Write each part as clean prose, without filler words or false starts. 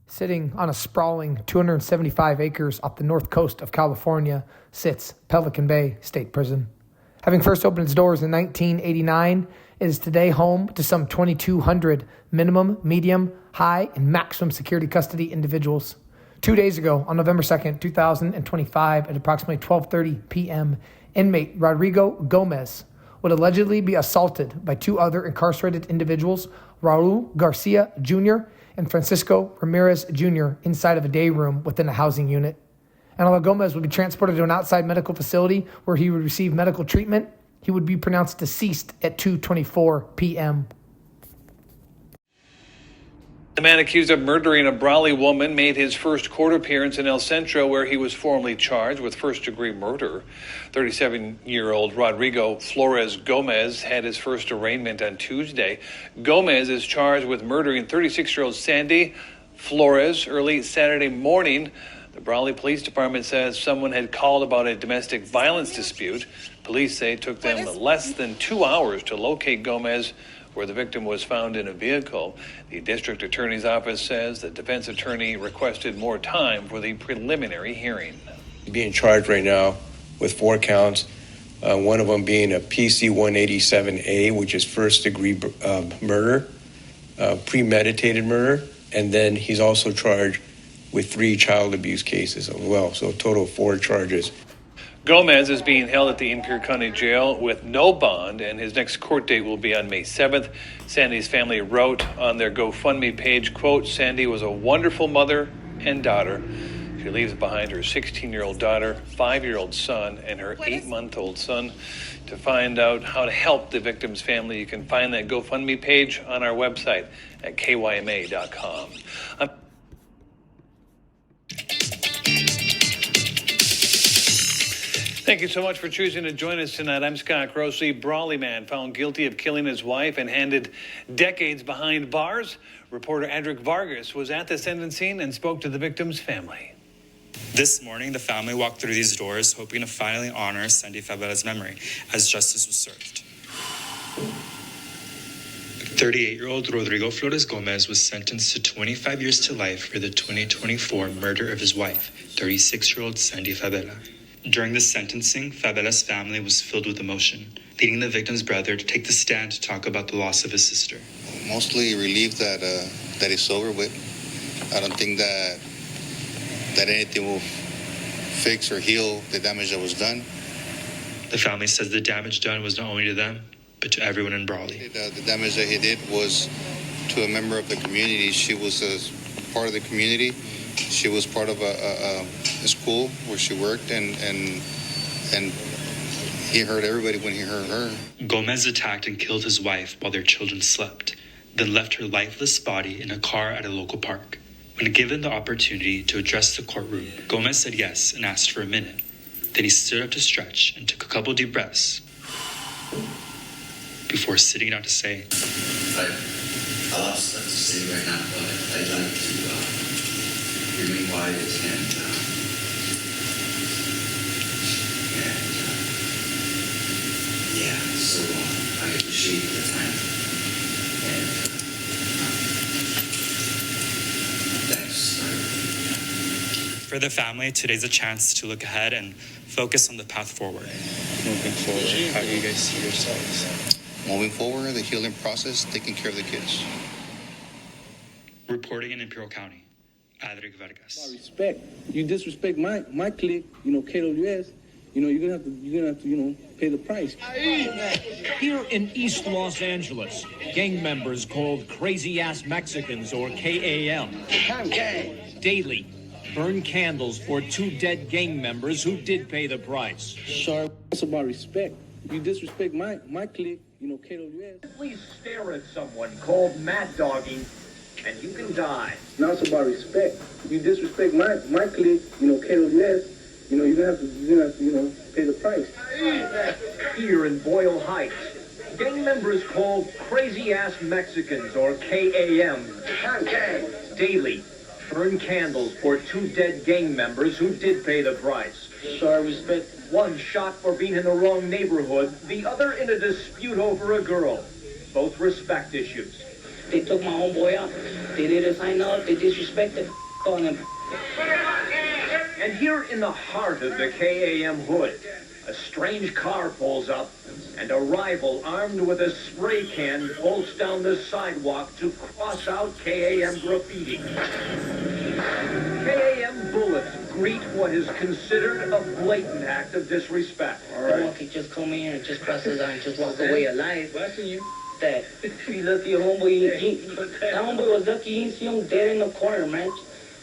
Sitting on a sprawling 275 acres off the north coast of California sits Pelican Bay State Prison. Having first opened its doors in 1989, it is today home to some 2,200 minimum, medium, high, and maximum security custody individuals. 2 days ago, on November 2nd, 2025, at approximately 12:30 p.m., inmate Rodrigo Gomez would allegedly be assaulted by two other incarcerated individuals, Raul Garcia Jr. and Francisco Ramirez Jr., inside of a day room within a housing unit. And although Gomez would be transported to an outside medical facility where he would receive medical treatment, he would be pronounced deceased at 2:24 p.m. The man accused of murdering a Brawley woman made his first court appearance in El Centro, where he was formally charged with first-degree murder. 37-year-old Rodrigo Flores Gomez had his first arraignment on Tuesday. Gomez is charged with murdering 36-year-old Sandy Flores early Saturday morning. The Brawley Police Department says someone had called about a domestic violence dispute. Police say it took them less than 2 hours to locate Gomez, where the victim was found in a vehicle. The district attorney's office says the defense attorney requested more time for the preliminary hearing. Being charged right now with 4 counts, one of them being a PC 187A, which is first degree murder, premeditated murder, and then he's also charged with 3 child abuse cases as well, so a total of 4 charges. Gomez is being held at the Imperial County Jail with no bond, and his next court date will be on May 7th. Sandy's family wrote on their GoFundMe page, quote, "Sandy was a wonderful mother and daughter. She leaves behind her 16-year-old daughter, 5-year-old son, and her 8-month-old son." To find out how to help the victim's family, you can find that GoFundMe page on our website at kyma.com. Thank you so much for choosing to join us tonight. I'm Scott Grossi. Brawley man found guilty of killing his wife and handed decades behind bars. Reporter Adric Vargas was at the sentencing and spoke to the victim's family. This morning, the family walked through these doors, hoping to finally honor Sandy Favela's memory as justice was served. 38-year-old Rodrigo Flores Gomez was sentenced to 25 years to life for the 2024 murder of his wife, 36-year-old Sandy Favela. During the sentencing, Favela's family was filled with emotion, leading the victim's brother to take the stand to talk about the loss of his sister. Mostly relieved that it's over with. I don't think that anything will fix or heal the damage that was done. The family says the damage done was not only to them, but to everyone in Brawley. The damage that he did was to a member of the community. She was a part of the community. She was part of a school where she worked, and he hurt everybody when he hurt her. Gomez attacked and killed his wife while their children slept, then left her lifeless body in a car at a local park. When given the opportunity to address the courtroom, Gomez said yes and asked for a minute. Then he stood up to stretch and took a couple deep breaths before sitting down to say, I lost stuff to say right now, but I'd like to remain wise and so I appreciate the time and thanks. For the family, today's a chance to look ahead and focus on the path forward. Moving forward, how do you guys see yourselves? Moving forward, the healing process, taking care of the kids. Reporting in Imperial County, Adric Vargas. Respect. You disrespect my clique, KWS, you're gonna have to, pay the price. Here in East Los Angeles, gang members called Crazy-Ass Mexicans, or KAM, daily burn candles for 2 dead gang members who did pay the price. Sorry, it's about respect. You disrespect my clique, KWS. Please stare at someone called mad dogging, and you can die. Now it's about respect. You disrespect my clique, KWS, you're gonna have to, pay the price. Here in Boyle Heights, gang members called Crazy-Ass Mexicans, or KAM, daily burn candles for 2 dead gang members who did pay the price. Sorry, respect. One shot for being in the wrong neighborhood, the other in a dispute over a girl. Both respect issues. They took my homeboy out. They didn't sign up. They disrespected on him. And here in the heart of the KAM hood, a strange car pulls up, and a rival armed with a spray can bolts down the sidewalk to cross out KAM graffiti. KAM bullets greet what is considered a blatant act of disrespect. No one could just come in here and just cross his eye and just walk away alive. That he lucky homeboy, that homeboy was lucky he didn't see him dead in the corner, man.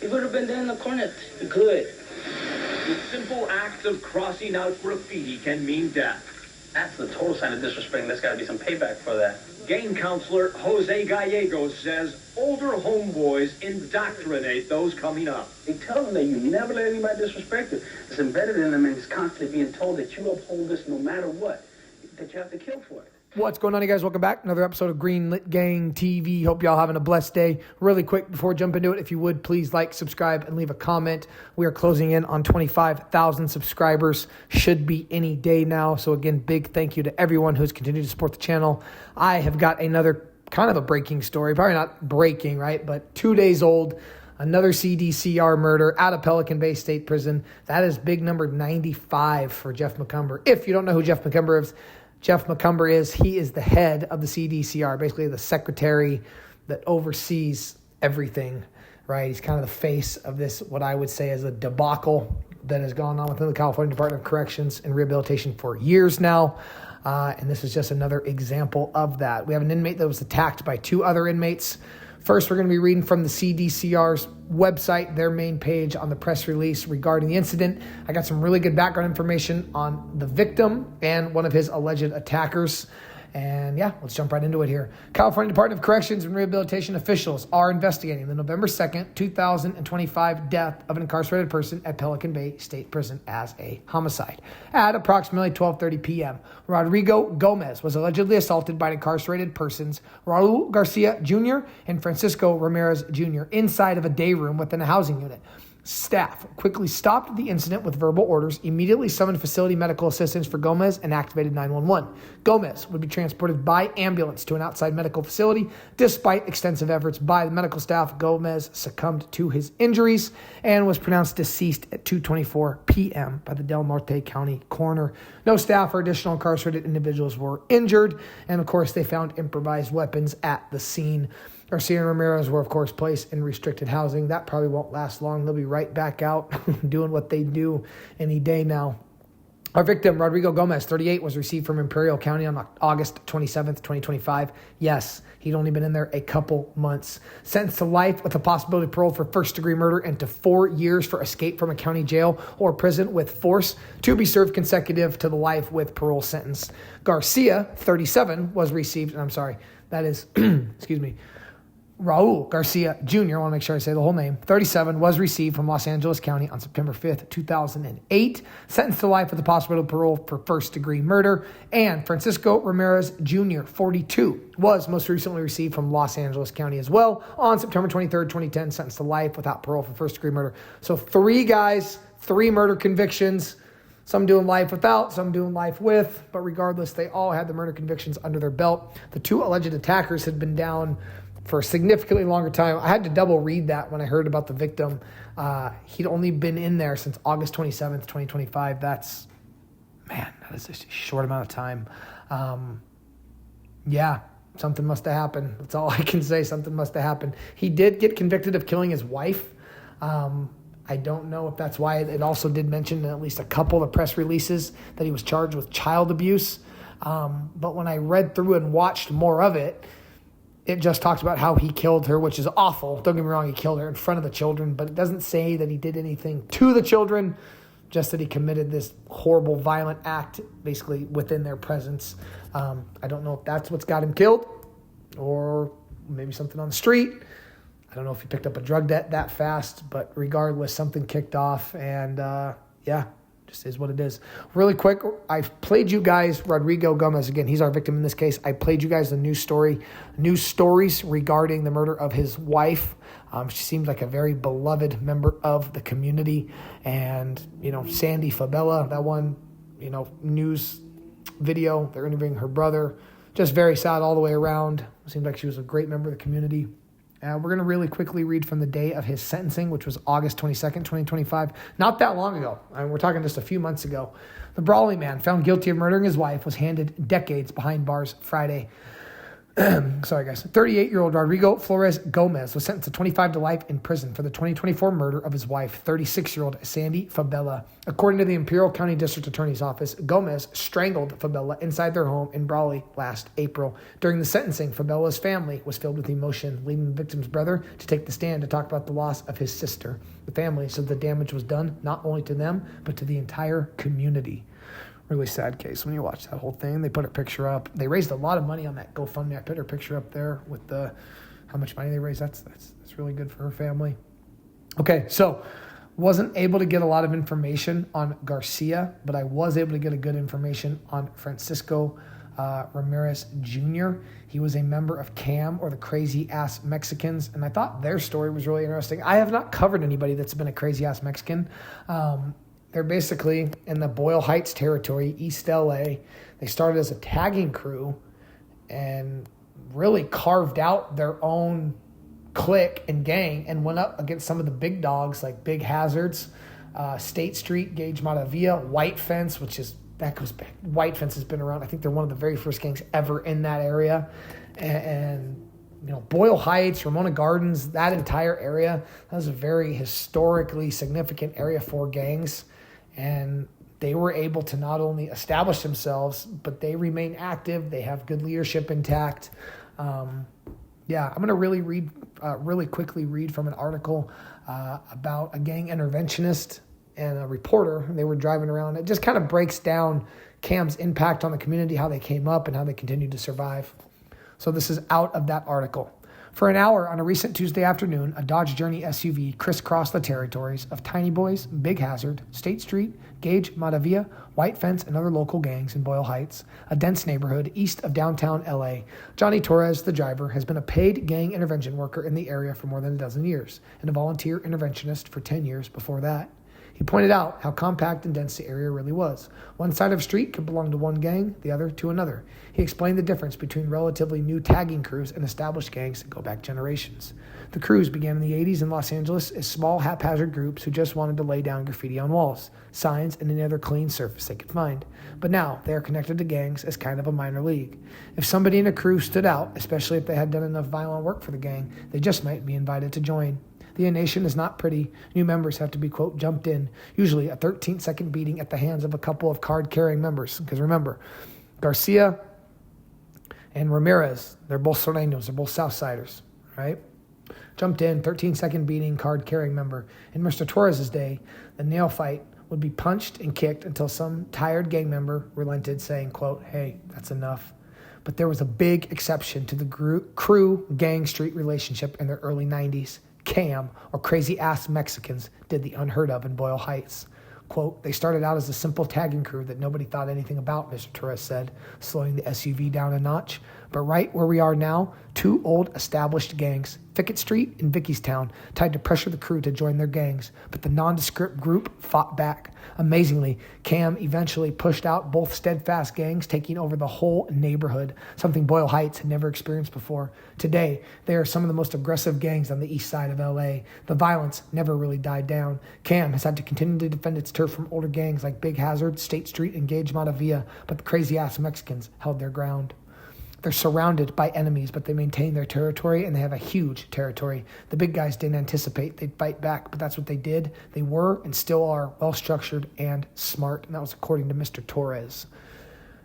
He would have been dead in the corner. Good. The simple act of crossing out graffiti can mean death. That's the total sign of disrespect. There's got to be some payback for that. Gang counselor Jose Gallegos says older homeboys indoctrinate those coming up. They tell them that you never let anybody disrespect you. It's embedded in them, and it's constantly being told that you uphold this no matter what, that you have to kill for it. What's going on, you guys? Welcome back. Another episode of Green Lit Gang TV. Hope y'all having a blessed day. Really quick, before we jump into it, if you would, please like, subscribe, and leave a comment. We are closing in on 25,000 subscribers. Should be any day now. So again, big thank you to everyone who's continued to support the channel. I have got another kind of a breaking story. Probably not breaking, right? But 2 days old. Another CDCR murder out of Pelican Bay State Prison. That is big number 95 for Jeff McCumber. If you don't know who Jeff McCumber is, he is the head of the CDCR, basically the secretary that oversees everything, right? He's kind of the face of this, what I would say is a debacle that has gone on within the California Department of Corrections and Rehabilitation for years now. And this is just another example of that. We have an inmate that was attacked by two other inmates. First, we're going to be reading from the CDCR's website, their main page on the press release regarding the incident. I got some really good background information on the victim and one of his alleged attackers. And yeah, let's jump right into it here. California Department of Corrections and Rehabilitation officials are investigating the November 2nd, 2025 death of an incarcerated person at Pelican Bay State Prison as a homicide. At approximately 12:30 p.m., Rodrigo Gomez was allegedly assaulted by incarcerated persons Raul Garcia Jr. and Francisco Ramirez Jr. inside of a day room within a housing unit. Staff quickly stopped the incident with verbal orders, immediately summoned facility medical assistance for Gomez, and activated 911. Gomez would be transported by ambulance to an outside medical facility. Despite extensive efforts by the medical staff, Gomez succumbed to his injuries and was pronounced deceased at 2:24 p.m. by the Del Norte County coroner. No staff or additional incarcerated individuals were injured, and of course, they found improvised weapons at the scene. Garcia and Ramirez were, of course, placed in restricted housing. That probably won't last long. They'll be right back out doing what they do any day now. Our victim, Rodrigo Gomez, 38, was received from Imperial County on August 27th, 2025. Yes, he'd only been in there a couple months. Sentenced to life with a possibility of parole for first-degree murder and to 4 years for escape from a county jail or prison with force to be served consecutive to the life with parole sentence. Garcia, 37, was received, excuse me, Raul Garcia Jr., I want to make sure I say the whole name, 37, was received from Los Angeles County on September 5th, 2008, sentenced to life with a possibility of parole for first-degree murder. And Francisco Ramirez Jr., 42, was most recently received from Los Angeles County as well on September 23rd, 2010, sentenced to life without parole for first-degree murder. So 3 guys, 3 murder convictions, some doing life without, some doing life with, but regardless, they all had the murder convictions under their belt. The 2 alleged attackers had been down for a significantly longer time. I had to double read that when I heard about the victim. He'd only been in there since August 27th, 2025. That is a short amount of time. Something must have happened. That's all I can say. Something must have happened. He did get convicted of killing his wife. I don't know if that's why. It also did mention in at least a couple of press releases that he was charged with child abuse. But when I read through and watched more of it, it just talks about how he killed her, which is awful. Don't get me wrong, he killed her in front of the children, but it doesn't say that he did anything to the children, just that he committed this horrible, violent act, basically within their presence. I don't know if that's what's got him killed, or maybe something on the street. I don't know if he picked up a drug debt that fast, but regardless, something kicked off, and just is what it is. Really quick, I played you guys Rodrigo Gomez again. He's our victim in this case. I played you guys the news stories regarding the murder of his wife. She seems like a very beloved member of the community. And, Sandy Fabella, that one, news video, they're interviewing her brother. just very sad all the way around. It seemed like she was a great member of the community. We're going to really quickly read from the day of his sentencing, which was August 22nd, 2025. Not that long ago. We're talking just a few months ago. The Brawley man, found guilty of murdering his wife, was handed decades behind bars Friday. Sorry, guys. 38-year-old Rodrigo Flores Gomez was sentenced to 25 to life in prison for the 2024 murder of his wife, 36-year-old Sandy Fabella. According to the Imperial County District Attorney's Office, Gomez strangled Fabella inside their home in Brawley last April. During the sentencing, Fabella's family was filled with emotion, leading the victim's brother to take the stand to talk about the loss of his sister. The family said the damage was done not only to them, but to the entire community. Really sad case when you watch that whole thing. They put her picture up. They raised a lot of money on that GoFundMe. I put her picture up there with how much money they raised. That's really good for her family. Okay, so wasn't able to get a lot of information on Garcia, but I was able to get a good information on Francisco Ramirez Jr. He was a member of CAM, or the Crazy Ass Mexicans, and I thought their story was really interesting. I have not covered anybody that's been a crazy ass Mexican. They're basically in the Boyle Heights territory, East LA. They started as a tagging crew and really carved out their own clique and gang and went up against some of the big dogs like Big Hazards, State Street, Gage Maravilla, White Fence, that goes back. White Fence has been around. I think they're one of the very first gangs ever in that area. And Boyle Heights, Ramona Gardens, that entire area, that was a very historically significant area for gangs. And they were able to not only establish themselves, but they remain active. They have good leadership intact. I'm going to really quickly read from an article about a gang interventionist and a reporter. They were driving around. It just kind of breaks down CAM's impact on the community, how they came up, and how they continue to survive. So this is out of that article. For an hour on a recent Tuesday afternoon, a Dodge Journey SUV crisscrossed the territories of Tiny Boys, Big Hazard, State Street, Gage Maravilla, White Fence, and other local gangs in Boyle Heights, a dense neighborhood east of downtown LA. Johnny Torres, the driver, has been a paid gang intervention worker in the area for more than a dozen years, and a volunteer interventionist for 10 years before that. He pointed out how compact and dense the area really was. One side of the street could belong to one gang, the other to another. He explained the difference between relatively new tagging crews and established gangs that go back generations. The crews began in the 80s in Los Angeles as small, haphazard groups who just wanted to lay down graffiti on walls, signs, and any other clean surface they could find. But now they are connected to gangs as kind of a minor league. If somebody in a crew stood out, especially if they had done enough violent work for the gang, they just might be invited to join. The nation is not pretty. New members have to be, quote, jumped in, usually a 13-second beating at the hands of a couple of card-carrying members. Because remember, Garcia and Ramirez, they're both Surenos, they're both southsiders, right? Jumped in, 13-second beating, card-carrying member. In Mr. Torres' day, the nail fight would be punched and kicked until some tired gang member relented, saying, quote, hey, that's enough. But there was a big exception to the crew-gang street relationship in the early 90s. CAM, or Crazy Ass Mexicans, did the unheard of in Boyle Heights. Quote, they started out as a simple tagging crew that nobody thought anything about, Mr. Torres said, slowing the SUV down a notch. But right where we are now, two old established gangs, Fickett Street and Vickystown, tried to pressure the crew to join their gangs, but the nondescript group fought back. Amazingly, CAM eventually pushed out both steadfast gangs, taking over the whole neighborhood, something Boyle Heights had never experienced before. Today, they are some of the most aggressive gangs on the east side of LA. The violence never really died down. CAM has had to continue to defend its turf from older gangs like Big Hazard, State Street, and Gage Maravilla, but the crazy-ass Mexicans held their ground. They're surrounded by enemies, but they maintain their territory, and they have a huge territory. The big guys didn't anticipate they'd fight back, but that's what they did. They were and still are well-structured and smart, and that was according to Mr. Torres.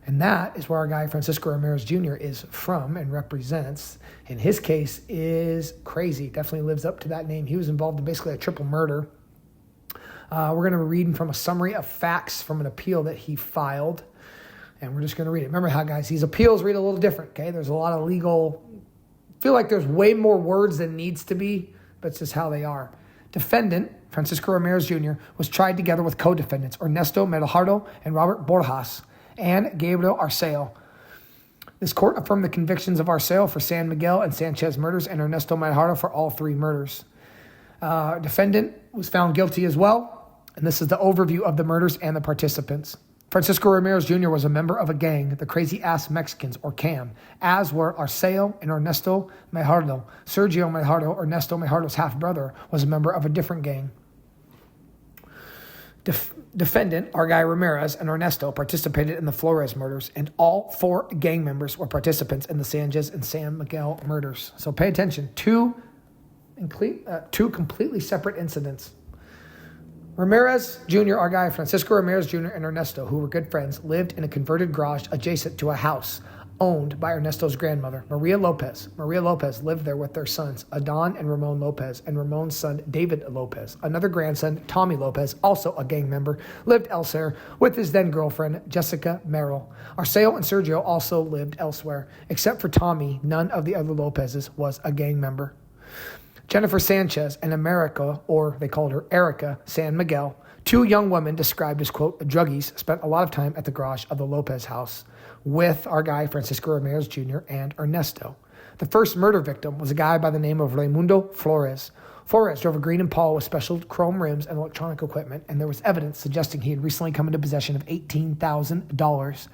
And that is where our guy Francisco Ramirez Jr. is from and represents. In his case, is crazy. Definitely lives up to that name. He was involved in basically a triple murder. We're going to be reading from a summary of facts from an appeal that he filed. And we're just going to read it. Remember how, guys, these appeals read a little different, okay? There's a lot of legal... I feel like there's way more words than needs to be, but it's just how they are. Defendant, Francisco Ramirez Jr., was tried together with co-defendants, Ernesto Medelhardo and Robert Borjas, and Gabriel Arceo. This court affirmed the convictions of Arceo for San Miguel and Sanchez murders and Ernesto Medelhardo for all three murders. Defendant was found guilty as well, and this is the overview of the murders and the participants. Francisco Ramirez Jr. was a member of a gang, the Crazy Ass Mexicans, or CAM, as were Arceo and Ernesto Mejardo. Sergio Mejardo, Ernesto Mejardo's half-brother, was a member of a different gang. Defendant, our guy Ramirez, and Ernesto participated in the Flores murders, and all 4 gang members were participants in the Sanchez and San Miguel murders. So pay attention. Two completely separate incidents. Ramirez Jr., our guy, Francisco Ramirez Jr. and Ernesto, who were good friends, lived in a converted garage adjacent to a house owned by Ernesto's grandmother, Maria Lopez. Maria Lopez lived there with their sons, Adon and Ramon Lopez, and Ramon's son, David Lopez. Another grandson, Tommy Lopez, also a gang member, lived elsewhere with his then-girlfriend, Jessica Merrill. Arceo and Sergio also lived elsewhere. Except for Tommy, none of the other Lopezes was a gang member. Jennifer Sanchez and America, or they called her Erica San Miguel, 2 young women described as, quote, druggies, spent a lot of time at the garage of the Lopez house with our guy Francisco Ramirez Jr. and Ernesto. The first murder victim was a guy by the name of Raimundo Flores. Flores drove a green Impala with special chrome rims and electronic equipment, and there was evidence suggesting he had recently come into possession of $18,000.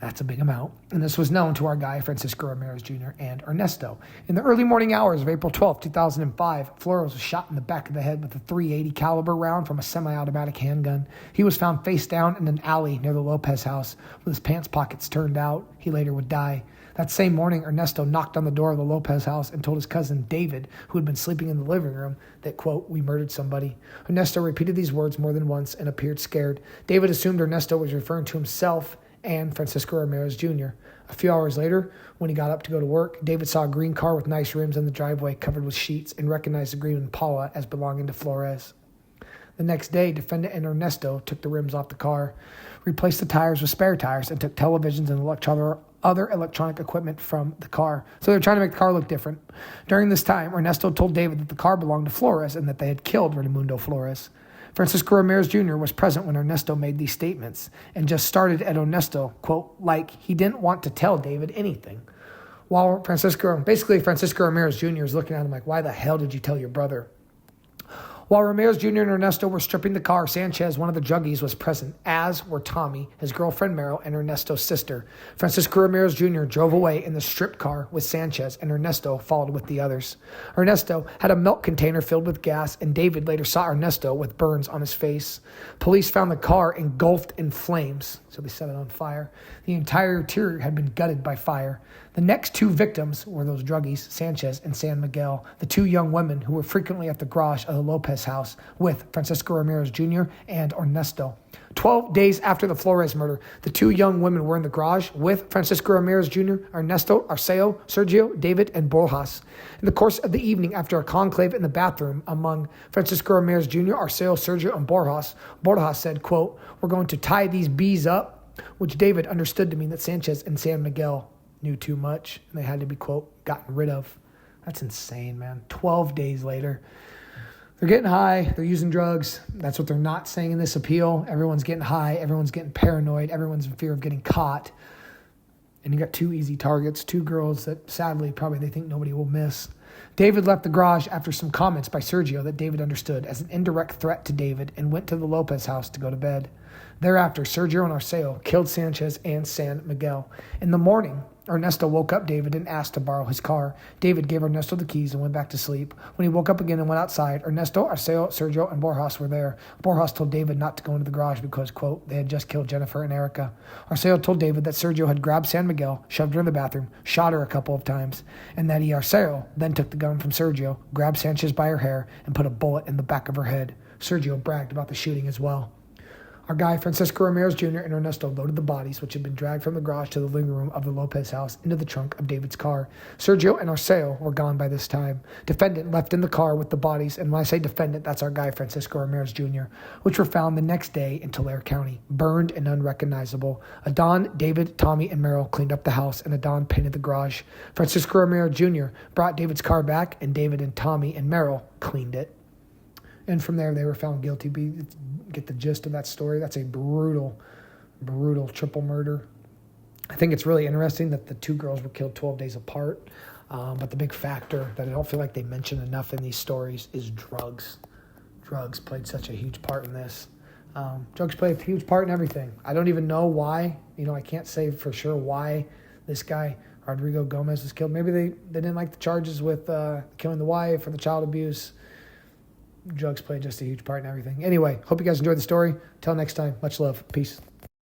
That's a big amount. And this was known to our guy, Francisco Ramirez Jr. and Ernesto. In the early morning hours of April 12, 2005, Flores was shot in the back of the head with a .380 caliber round from a semi-automatic handgun. He was found face down in an alley near the Lopez house with his pants pockets turned out. He later would die. That same morning, Ernesto knocked on the door of the Lopez house and told his cousin David, who had been sleeping in the living room, that, quote, we murdered somebody. Ernesto repeated these words more than once and appeared scared. David assumed Ernesto was referring to himself and Francisco Ramirez Jr. A few hours later, when he got up to go to work, David saw a green car with nice rims in the driveway covered with sheets and recognized the green Impala as belonging to Flores. The next day, defendant and Ernesto took the rims off the car, replaced the tires with spare tires, and took televisions and other electronic equipment from the car. So they're trying to make the car look different. During this time, Ernesto told David that the car belonged to Flores and that they had killed Raimundo Flores. Francisco Ramirez Jr. was present when Ernesto made these statements and just started at Ernesto, quote, like he didn't want to tell David anything. While Francisco Ramirez Jr. is looking at him like, why the hell did you tell your brother? While Ramirez Jr. and Ernesto were stripping the car, Sanchez, one of the druggies, was present, as were Tommy, his girlfriend Merrill, and Ernesto's sister. Francisco Ramirez Jr. drove away in the stripped car with Sanchez, and Ernesto followed with the others. Ernesto had a milk container filled with gas, and David later saw Ernesto with burns on his face. Police found the car engulfed in flames, so they set it on fire. The entire interior had been gutted by fire. The next 2 victims were those druggies, Sanchez and San Miguel, the 2 young women who were frequently at the garage of the Lopez house with Francisco Ramirez Jr. and Ernesto. 12 days after the Flores murder, the 2 young women were in the garage with Francisco Ramirez Jr., Ernesto, Arceo, Sergio, David, and Borjas. In the course of the evening, after a conclave in the bathroom among Francisco Ramirez Jr., Arceo, Sergio, and Borjas said, quote, we're going to tie these bees up, which David understood to mean that Sanchez and San Miguel knew too much, and they had to be, quote, gotten rid of. That's insane, man. 12 days later. They're getting high. They're using drugs. That's what they're not saying in this appeal. Everyone's getting high. Everyone's getting paranoid. Everyone's in fear of getting caught. And you got 2 easy targets, 2 girls that sadly probably they think nobody will miss. David left the garage after some comments by Sergio that David understood as an indirect threat to David and went to the Lopez house to go to bed. Thereafter, Sergio and Arceo killed Sanchez and San Miguel. In the morning, Ernesto woke up David and asked to borrow his car. David gave Ernesto the keys and went back to sleep. When he woke up again and went outside, Ernesto, Arceo, Sergio, and Borjas were there. Borjas told David not to go into the garage because, quote, they had just killed Jennifer and Erica. Arceo told David that Sergio had grabbed San Miguel, shoved her in the bathroom, shot her a couple of times, and that Arceo then took the gun from Sergio, grabbed Sanchez by her hair, and put a bullet in the back of her head. Sergio bragged about the shooting as well. Our guy, Francisco Ramirez Jr. and Ernesto loaded the bodies, which had been dragged from the garage to the living room of the Lopez house, into the trunk of David's car. Sergio and Arceo were gone by this time. Defendant left in the car with the bodies, and when I say defendant, that's our guy, Francisco Ramirez Jr., which were found the next day in Tulare County, burned and unrecognizable. Adon, David, Tommy, and Merrill cleaned up the house, and Adon painted the garage. Francisco Ramirez Jr. brought David's car back, and David and Tommy and Merrill cleaned it. And from there, they were found guilty. Get the gist of that story. That's a brutal, brutal triple murder. I think it's really interesting that the 2 girls were killed 12 days apart. But the big factor that I don't feel like they mention enough in these stories is drugs. Drugs played such a huge part in this. Drugs play a huge part in everything. I don't even know why. I can't say for sure why this guy, Rodrigo Gomez, was killed. Maybe they didn't like the charges with killing the wife or the child abuse. Drugs play just a huge part in everything. Anyway, hope you guys enjoyed the story. Till next time, much love. Peace.